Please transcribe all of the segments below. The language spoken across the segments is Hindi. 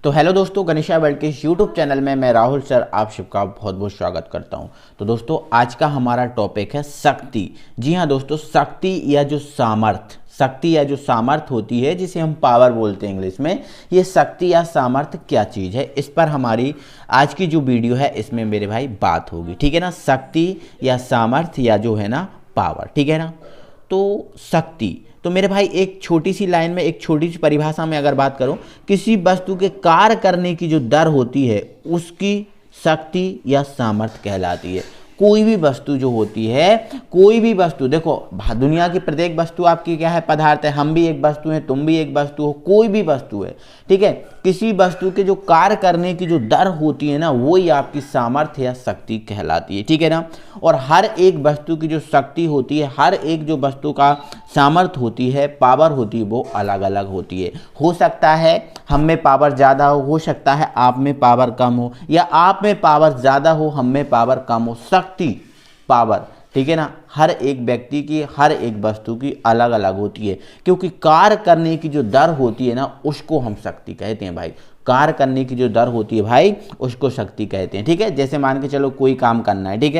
तो हेलो दोस्तों, गणेशा वर्ल्ड के यूट्यूब चैनल में मैं राहुल सर आप सबका बहुत बहुत स्वागत करता हूं। तो दोस्तों, आज का हमारा टॉपिक है शक्ति। जी हां दोस्तों, शक्ति या जो सामर्थ होती है, जिसे हम पावर बोलते हैं इंग्लिश में, ये शक्ति या सामर्थ क्या चीज़ है, इस पर हमारी आज की जो वीडियो है इसमें मेरे भाई बात होगी। ठीक है ना, शक्ति या सामर्थ या जो है ना पावर। ठीक है ना, तो शक्ति तो मेरे भाई एक छोटी सी लाइन में, एक छोटी सी परिभाषा में अगर बात करूं, किसी वस्तु के कार्य करने की जो दर होती है उसकी शक्ति या सामर्थ्य कहलाती है। कोई भी वस्तु जो होती है, कोई भी वस्तु, देखो दुनिया की प्रत्येक वस्तु आपकी क्या है, पदार्थ है। हम भी एक वस्तु हैं, तुम भी एक वस्तु हो, कोई भी वस्तु है। ठीक है, किसी वस्तु के जो कार्य करने की जो दर होती है ना, वो ही आपकी सामर्थ्य या शक्ति कहलाती है। ठीक है ना, और हर एक वस्तु की जो शक्ति होती है, हर एक जो वस्तु का सामर्थ्य होती है, पावर होती है, वो अलग अलग होती है। हो सकता है हम में पावर ज़्यादा हो सकता है आप में पावर कम हो, या आप में पावर ज़्यादा हो, हम में पावर कम हो। शक्ति, पावर, ठीक है ना, हर एक व्यक्ति की, हर एक वस्तु की अलग अलग होती है, क्योंकि कार्य करने की जो दर होती है ना, उसको हम शक्ति कहते हैं भाई। कार्य करने की जो दर होती है भाई, उसको शक्ति कहते हैं। ठीक है, जैसे मान के चलो कोई काम करना है, ठीक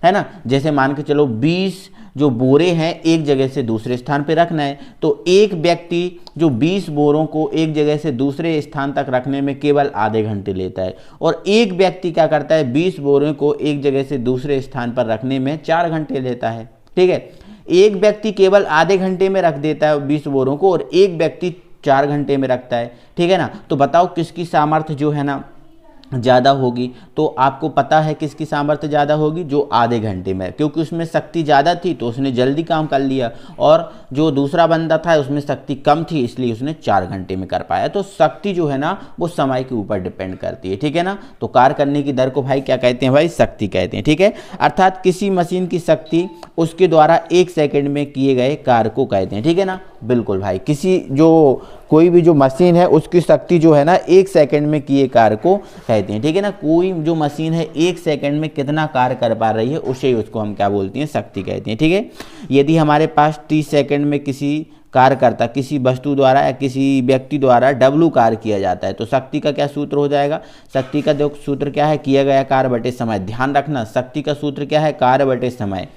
है ना, जैसे मान के चलो 20 जो बोरे हैं एक जगह से दूसरे स्थान पे रखना है, तो एक व्यक्ति जो 20 बोरों को एक जगह से दूसरे स्थान तक रखने में केवल आधे घंटे लेता है, और एक व्यक्ति क्या करता है, 20 बोरों को एक जगह से दूसरे स्थान पर रखने में 4 घंटे लेता है। ठीक है, एक व्यक्ति केवल आधे घंटे में रख देता है 20 बोरों को, और एक व्यक्ति 4 घंटे में रखता है। ठीक है ना, तो बताओ किसकी सामर्थ्य जो है ना ज़्यादा होगी। तो आपको पता है किसकी सामर्थ्य ज़्यादा होगी, जो आधे घंटे में, क्योंकि उसमें शक्ति ज़्यादा थी तो उसने जल्दी काम कर लिया, और जो दूसरा बंदा था उसमें शक्ति कम थी इसलिए उसने 4 घंटे में कर पाया। तो शक्ति जो है ना वो समय के ऊपर डिपेंड करती है। ठीक है ना, तो कार्य करने की दर को भाई क्या कहते हैं भाई, शक्ति कहते हैं। ठीक है, अर्थात किसी मशीन की शक्ति उसके द्वारा 1 सेकेंड में किए गए कार्य को कहते हैं। ठीक है ना, बिल्कुल भाई, किसी जो कोई भी जो मशीन है उसकी शक्ति जो है ना 1 सेकंड में किए कार्य को कहते हैं। ठीक है ना, कोई जो मशीन है 1 सेकंड में कितना कार्य कर पा रही है उसे उसको हम क्या बोलते हैं, शक्ति कहते हैं। ठीक है, यदि हमारे पास 30 सेकंड में किसी कार्यकर्ता, किसी वस्तु द्वारा या किसी व्यक्ति द्वारा W कार्य किया जाता है, तो शक्ति का क्या सूत्र हो जाएगा, शक्ति का जो सूत्र क्या है, किया गया कार्य बटे समय। ध्यान रखना, शक्ति का सूत्र क्या है, कार्य बटे समय,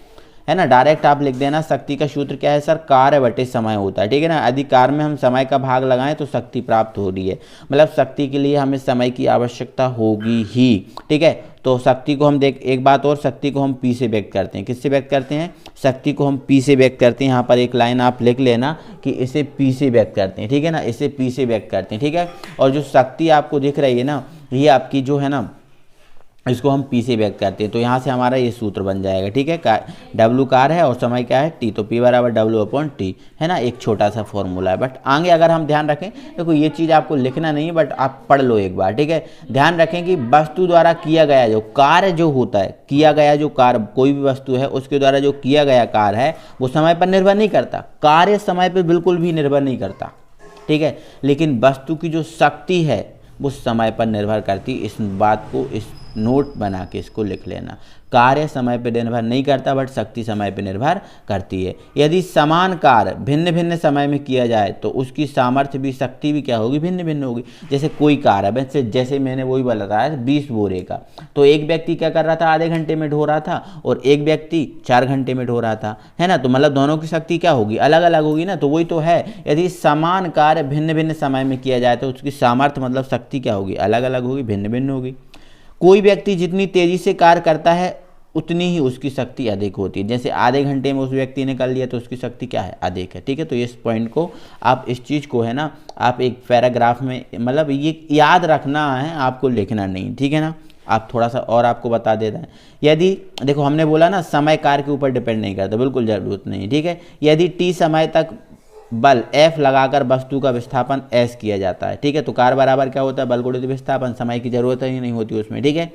है ना। डायरेक्ट आप लिख देना, शक्ति का सूत्र क्या है सर, कार्य बटे समय होता है। ठीक है ना, यदि कार्य में हम समय का भाग लगाएं तो शक्ति प्राप्त हो रही है, मतलब शक्ति के लिए हमें समय की आवश्यकता होगी ही। ठीक है, तो शक्ति को हम एक बात और, शक्ति को हम P से व्यक्त करते हैं। किससे व्यक्त करते हैं, शक्ति को हम P से व्यक्त करते हैं। यहाँ पर एक लाइन आप लिख लेना कि इसे P से व्यक्त करते हैं। ठीक है ना, इसे P से व्यक्त करते हैं। ठीक है, और जो शक्ति आपको दिख रही है ना, ये आपकी जो है ना, इसको हम P से व्यक्त करते हैं। तो यहाँ से हमारा ये सूत्र बन जाएगा। ठीक है, W कार्य है और समय क्या है, T, तो P बराबर W/T, है ना। एक छोटा सा फॉर्मूला है, बट आगे अगर हम ध्यान रखें, देखो ये चीज़ आपको लिखना नहीं है बट आप पढ़ लो एक बार। ठीक है, ध्यान रखें कि वस्तु द्वारा किया गया जो कार्य जो होता है, किया गया जो कार्य, कोई भी वस्तु है उसके द्वारा जो किया गया कार्य है वो समय पर निर्भर नहीं करता। कार्य समय पर बिल्कुल भी निर्भर नहीं करता। ठीक है, लेकिन वस्तु की जो शक्ति है वो समय पर निर्भर करती। इस बात को, इस नोट बना के इसको लिख लेना, कार्य समय पर निर्भर नहीं करता बट शक्ति समय पर निर्भर करती है। यदि समान कार्य भिन्न भिन्न समय में किया जाए तो उसकी सामर्थ्य भी, शक्ति भी क्या होगी, भिन्न भिन्न होगी। जैसे कोई कार्य है, जैसे मैंने वही बताया 20 बोरे का, तो एक व्यक्ति क्या कर रहा था, आधे घंटे में ढो रहा था, और एक व्यक्ति 4 घंटे में ढो रहा था, है ना। तो मतलब दोनों की शक्ति क्या होगी, अलग अलग होगी ना। तो वही तो है, यदि समान कार्य भिन्न भिन्न समय में किया जाए तो उसकी सामर्थ्य मतलब शक्ति क्या होगी, अलग अलग होगी, भिन्न भिन्न होगी। कोई व्यक्ति जितनी तेजी से कार्य करता है उतनी ही उसकी शक्ति अधिक होती है। जैसे आधे घंटे में उस व्यक्ति ने कर लिया तो उसकी शक्ति क्या है, अधिक है। ठीक है, तो इस पॉइंट को आप, इस चीज़ को है ना, आप एक पैराग्राफ में, मतलब ये याद रखना है, आपको लिखना नहीं। ठीक है ना, आप थोड़ा सा और आपको बता देता है। यदि देखो हमने बोला ना समय कार्य के ऊपर डिपेंड नहीं करता, बिल्कुल ज़रूरत नहीं। ठीक है, यदि T समय तक बल F लगाकर वस्तु का विस्थापन S किया जाता है, ठीक है, तो कार्य बराबर क्या होता है, बल गुणित विस्थापन। समय की जरूरत ही नहीं होती उसमें। ठीक है,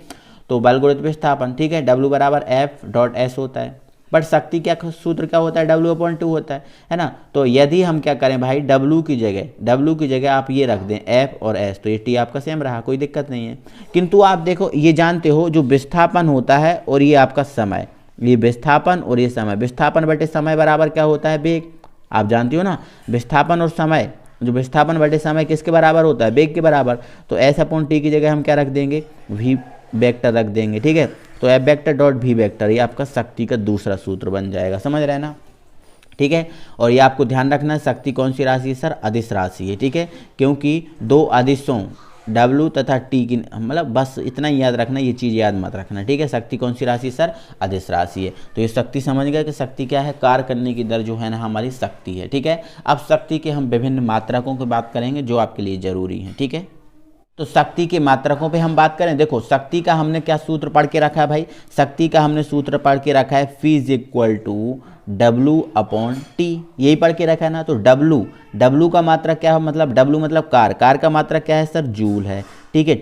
तो बल गुणित विस्थापन, ठीक है, W बराबर F.S होता है। बट शक्ति क्या सूत्र क्या होता है, W/2 होता है ना। तो यदि हम क्या करें भाई, W की जगह आप ये रख दें F और S, तो ये T आपका सेम रहा, कोई दिक्कत नहीं है। किंतु आप देखो, ये जानते हो जो विस्थापन होता है और ये आपका समय, ये विस्थापन और ये समय, विस्थापन बटे समय बराबर क्या होता है, वेग। आप जानते हो ना, विस्थापन और समय जो विस्थापन बटे समय किसके बराबर होता है, वेग के बराबर। तो एस अपॉन टी की जगह हम क्या रख देंगे, वी वेक्टर रख देंगे, ठीक है। तो F vector dot V vector, ये आपका शक्ति का दूसरा सूत्र बन जाएगा, समझ रहे हैं ना, ठीक है। और ये आपको ध्यान रखना है, शक्ति कौन सी राशि है सर, अदिश राशि है, ठीक है, क्योंकि दो अदिशों W तथा T की, मतलब बस इतना ही याद रखना, ये चीज़ याद मत रखना, ठीक है। शक्ति कौन सी राशि सर, अदिश राशि है। तो ये शक्ति समझ गए कि शक्ति क्या है, कार्य करने की दर जो है ना हमारी शक्ति है, ठीक है। अब शक्ति के हम विभिन्न मात्रकों की बात करेंगे जो आपके लिए जरूरी है, ठीक है। तो शक्ति के मात्रकों पे हम बात करें, देखो शक्ति का हमने क्या सूत्र पढ़ के रखा है भाई, शक्ति का हमने सूत्र पढ़ के रखा है phi is equal to W upon T, यही पढ़ के रखा है ना। तो W का मात्रक क्या है, मतलब W मतलब कार का मात्रक क्या है सर, जूल है, ठीक है।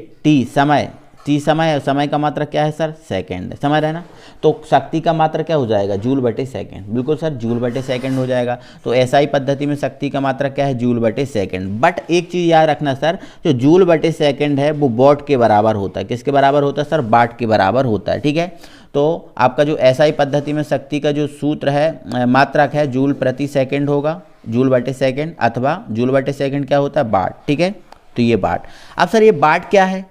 टी समय का मात्रक क्या है सर, सेकंड है, समझ रहे हैं ना। तो शक्ति का मात्रक क्या हो जाएगा, जूल बटे सेकंड, बिल्कुल सर जूल बटे सेकंड हो जाएगा। तो एसआई पद्धति में शक्ति का मात्रक क्या है, जूल बटे सेकंड। बट एक चीज़ याद रखना सर, जो जूल बटे सेकंड है वो वॉट के बराबर होता है, किसके बराबर होता है सर, वाट के बराबर होता है, ठीक है। तो आपका जो एसआई पद्धति में शक्ति का जो सूत्र है, मात्रक है, जूल प्रति सेकंड होगा, जूल बटे सेकंड, अथवा जूल बटे सेकंड क्या होता है, वाट, ठीक है। तो ये वाट। अब सर ये वाट क्या है,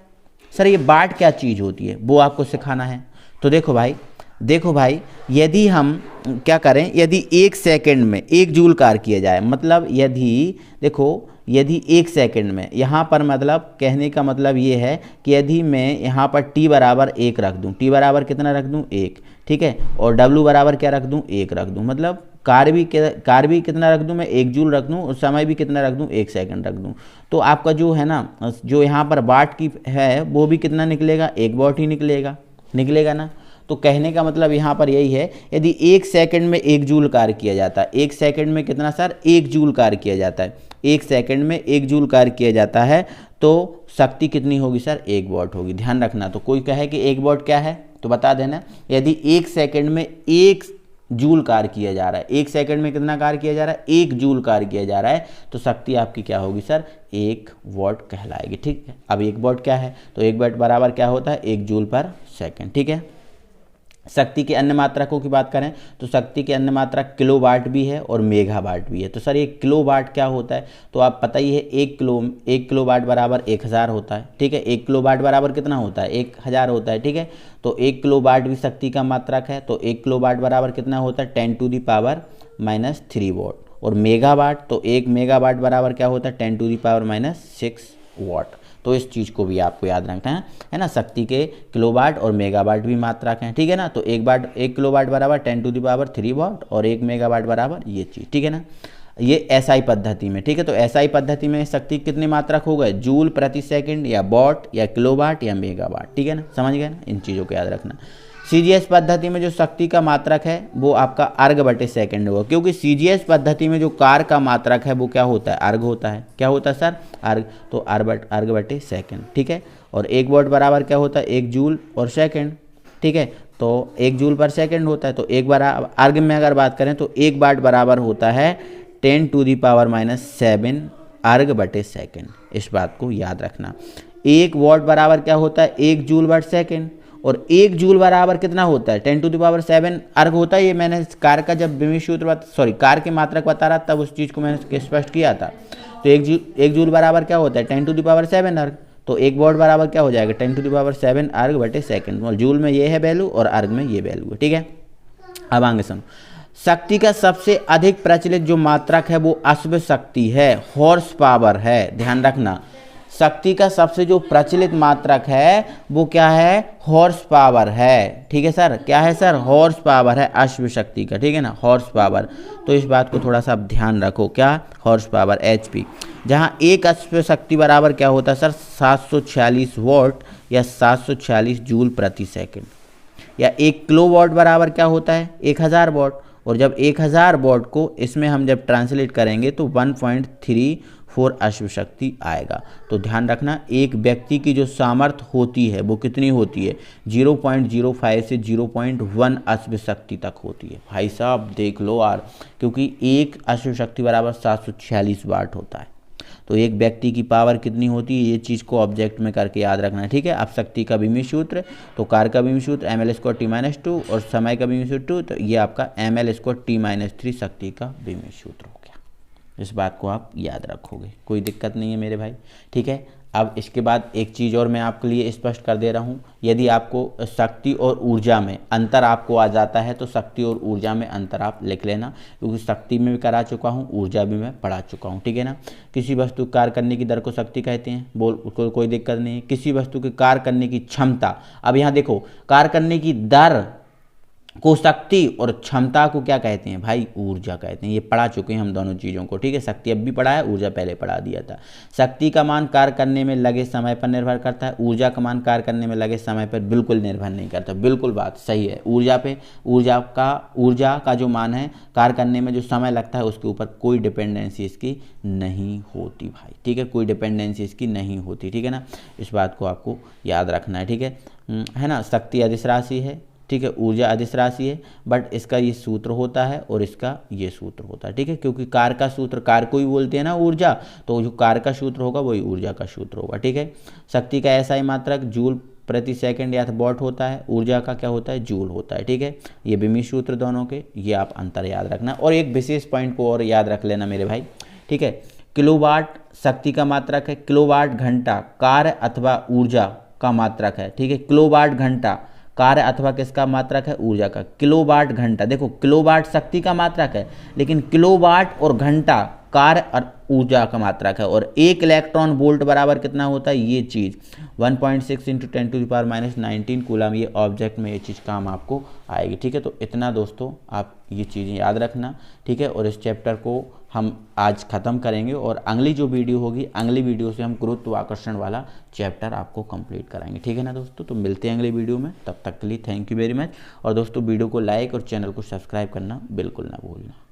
सर ये वाट क्या चीज़ होती है, वो आपको सिखाना है। तो देखो भाई यदि हम क्या करें, यदि 1 सेकंड में 1 जूल कार्य किया जाए, मतलब यदि 1 सेकंड में, यहाँ पर मतलब कहने का मतलब ये है कि यदि मैं यहाँ पर t बराबर 1 रख दूँ, t बराबर कितना रख दूँ, 1, ठीक है, और w बराबर क्या रख दूँ, 1 रख दूँ, मतलब कार्य भी कितना रख दूँ मैं, 1 जूल रख दूँ, और समय भी कितना रख दूँ, 1 सेकंड रख दूँ। तो आपका जो है ना, जो यहाँ पर वाट की है वो भी कितना निकलेगा, 1 वाट ही निकलेगा ना। तो कहने का मतलब यहाँ पर यही है, यदि 1 सेकंड में 1 जूल कार्य किया जाता है, 1 सेकंड में कितना सर, 1 जूल कार्य किया जाता है, 1 सेकंड में 1 जूल कार्य किया जाता है, तो शक्ति कितनी होगी सर, 1 वाट होगी। ध्यान रखना। तो कोई कहे कि 1 वाट क्या है तो बता देना, यदि 1 सेकंड में 1 जूल कार्य किया जा रहा है, 1 सेकंड में कितना कार्य किया जा रहा है, 1 जूल कार्य किया जा रहा है, तो शक्ति आपकी क्या होगी सर, 1 वाट कहलाएगी, ठीक है। अब 1 वाट क्या है, तो 1 वाट बराबर क्या होता है, 1 जूल पर सेकंड, ठीक है। शक्ति के अन्य मात्रकों की बात करें तो शक्ति के अन्य मात्रक किलोवाट भी है और मेगावाट भी है। तो सर ये किलोवाट क्या होता है, तो आप पता ही है 1 किलोवाट बराबर 1000 होता है, ठीक है। 1 किलोवाट बराबर कितना होता है, 1000 होता है, ठीक है। तो 1 किलोवाट भी शक्ति का मात्रक है, तो 1 किलोवाट बराबर कितना होता है, 10⁻³ वाट। और मेगावाट, तो 1 मेगावाट बराबर क्या होता है, 10⁻6 वाट। तो इस चीज़ को भी आपको याद रखना है ना। शक्ति के किलोवाट और मेगावाट भी मात्रक हैं, ठीक है ना। तो 1 किलोवाट बराबर 10⁻³ वाट और 1 मेगावाट बराबर ये चीज़, ठीक है ना। ये एसआई पद्धति में, ठीक है। तो एसआई पद्धति में शक्ति कितने मात्रक हो गए, जूल प्रति सेकंड या वॉट या किलोवाट या मेगावाट, ठीक है ना, समझ गए ना। इन चीज़ों को याद रखना। सीजीएस पद्धति में जो शक्ति का मात्रक है वो आपका अर्घ बटे सेकंड होगा, क्योंकि सीजीएस पद्धति में जो कार्य का मात्रक है वो क्या होता है, अर्घ होता है। क्या होता है सर, अर्घ। तो अर्घ बटे सेकंड, ठीक है। और 1 वाट बराबर क्या होता है, 1 जूल और सेकंड, ठीक है। तो 1 जूल पर सेकंड होता है। तो एक बार अर्घ में अगर बात करें तो 1 वाट बराबर होता है 10⁻⁷ अर्घ बटे सेकंड। इस बात को याद रखना। 1 वाट बराबर क्या होता है, 1 जूल बट सेकंड, और 1 जूल बराबर कितना होता है, 10⁻⁷ अर्घ होता है। ये मैंने कार का जब विमित सूत्र कार के मात्रक बता रहा तब उस चीज़ को मैंने स्पष्ट किया था। तो 1 जूल बराबर क्या होता है, 10⁻⁷ अर्घ। तो 1 वाट बराबर क्या हो जाएगा, 10⁻⁷ अर्घ बटे सेकंड। और जूल में ये है वैल्यू और अर्घ में ये वैल्यू है, ठीक है। अब आगे सुनो, शक्ति का सबसे अधिक प्रचलित जो मात्रक है वो अश्व शक्ति है, हॉर्स पावर है। ध्यान रखना, शक्ति का सबसे जो प्रचलित मात्रक है वो क्या है, हॉर्स पावर है, ठीक है सर। क्या है सर, हॉर्स पावर है अश्व शक्ति का, ठीक है ना, हॉर्स पावर। तो इस बात को थोड़ा सा आप ध्यान रखो, क्या हॉर्स पावर HP, जहाँ एक अश्व शक्ति बराबर क्या होता है सर, 746 वाट या 746 जूल प्रति सेकंड। या 1 किलोवाट बराबर क्या होता है, 1000 वाट। और जब 1000 वाट को इसमें हम जब ट्रांसलेट करेंगे तो 1.34 अश्व शक्ति आएगा। तो ध्यान रखना, एक व्यक्ति की जो सामर्थ्य होती है वो कितनी होती है, 0.05 से 0.1 अश्व शक्ति तक होती है। भाई साहब देख लो यार, क्योंकि एक अश्व शक्ति बराबर 746 वाट होता है। तो एक व्यक्ति की पावर कितनी होती है, ये चीज़ को ऑब्जेक्ट में करके याद रखना है, ठीक है। अब शक्ति का विमित सूत्र, तो कार का विमित सूत्र mL²T-2 और समय का विमित सूत्र, तो ये आपका mL²T-3 शक्ति का विमित सूत्र हो गया। इस बात को आप याद रखोगे, कोई दिक्कत नहीं है मेरे भाई, ठीक है। अब इसके बाद एक चीज़ और मैं आपके लिए स्पष्ट कर दे रहा हूँ, यदि आपको शक्ति और ऊर्जा में अंतर आपको आ जाता है तो शक्ति और ऊर्जा में अंतर आप लिख लेना, क्योंकि शक्ति में भी करा चुका हूँ, ऊर्जा भी मैं पढ़ा चुका हूँ, ठीक है ना। किसी वस्तु के कार्य करने की दर को शक्ति कहते हैं, बोल उसको कोई दिक्कत नहीं है। किसी वस्तु के कार्य करने की क्षमता, अब यहाँ देखो कार्य करने की दर को शक्ति और क्षमता को क्या कहते हैं भाई, ऊर्जा कहते हैं। ये पढ़ा चुके हैं हम दोनों चीज़ों को, ठीक है। शक्ति अब भी पढ़ा है, ऊर्जा पहले पढ़ा दिया था। शक्ति का मान कार्य करने में लगे समय पर निर्भर करता है, ऊर्जा का मान कार्य करने में लगे समय पर बिल्कुल निर्भर नहीं करता। बिल्कुल बात सही है, ऊर्जा का जो मान है कार्य करने में जो समय लगता है उसके ऊपर कोई डिपेंडेंसी इसकी नहीं होती भाई, ठीक है, कोई डिपेंडेंसी इसकी नहीं होती, ठीक है ना। इस बात को आपको याद रखना है, ठीक है ना। शक्ति अदिश राशि है, ठीक है, ऊर्जा अदिश राशि है, बट इसका ये सूत्र होता है और इसका ये सूत्र होता है, ठीक है। क्योंकि कार्य का सूत्र, कार्य को ही बोलते हैं ना ऊर्जा, तो जो कार्य का सूत्र होगा वही ऊर्जा का सूत्र होगा, ठीक है। शक्ति का ऐसा ही मात्रक जूल प्रति सेकंड या वॉट होता है, ऊर्जा का क्या होता है, जूल होता है, ठीक है। ये बिमी सूत्र दोनों के, ये आप अंतर याद रखना। और एक विशेष पॉइंट को और याद रख लेना मेरे भाई, ठीक है। किलोवाट शक्ति का मात्रक है, किलोवाट घंटा कार्य अथवा ऊर्जा का मात्रक है, ठीक है। किलोवाट घंटा कार्य अथवा किसका मात्रक है, ऊर्जा का। किलोवाट घंटा, देखो किलोवाट शक्ति का मात्रक है, लेकिन किलोवाट और घंटा कार्य और ऊर्जा का मात्रक है। और 1 इलेक्ट्रॉन वोल्ट बराबर कितना होता है, ये चीज़ 1.6 × 10⁻⁻19 कूलम, ये ऑब्जेक्ट में ये चीज़ काम आपको आएगी, ठीक है। तो इतना दोस्तों आप ये चीज़ें याद रखना, ठीक है। और इस चैप्टर को हम आज ख़त्म करेंगे और अगली जो वीडियो होगी, अगली वीडियो से हम गुरुत्वाकर्षण वाला चैप्टर आपको कंप्लीट कराएंगे, ठीक है ना दोस्तों। तो मिलते हैं अगली वीडियो में, तब तक के लिए थैंक यू वेरी मच। और दोस्तों वीडियो को लाइक और चैनल को सब्सक्राइब करना बिल्कुल ना भूलना।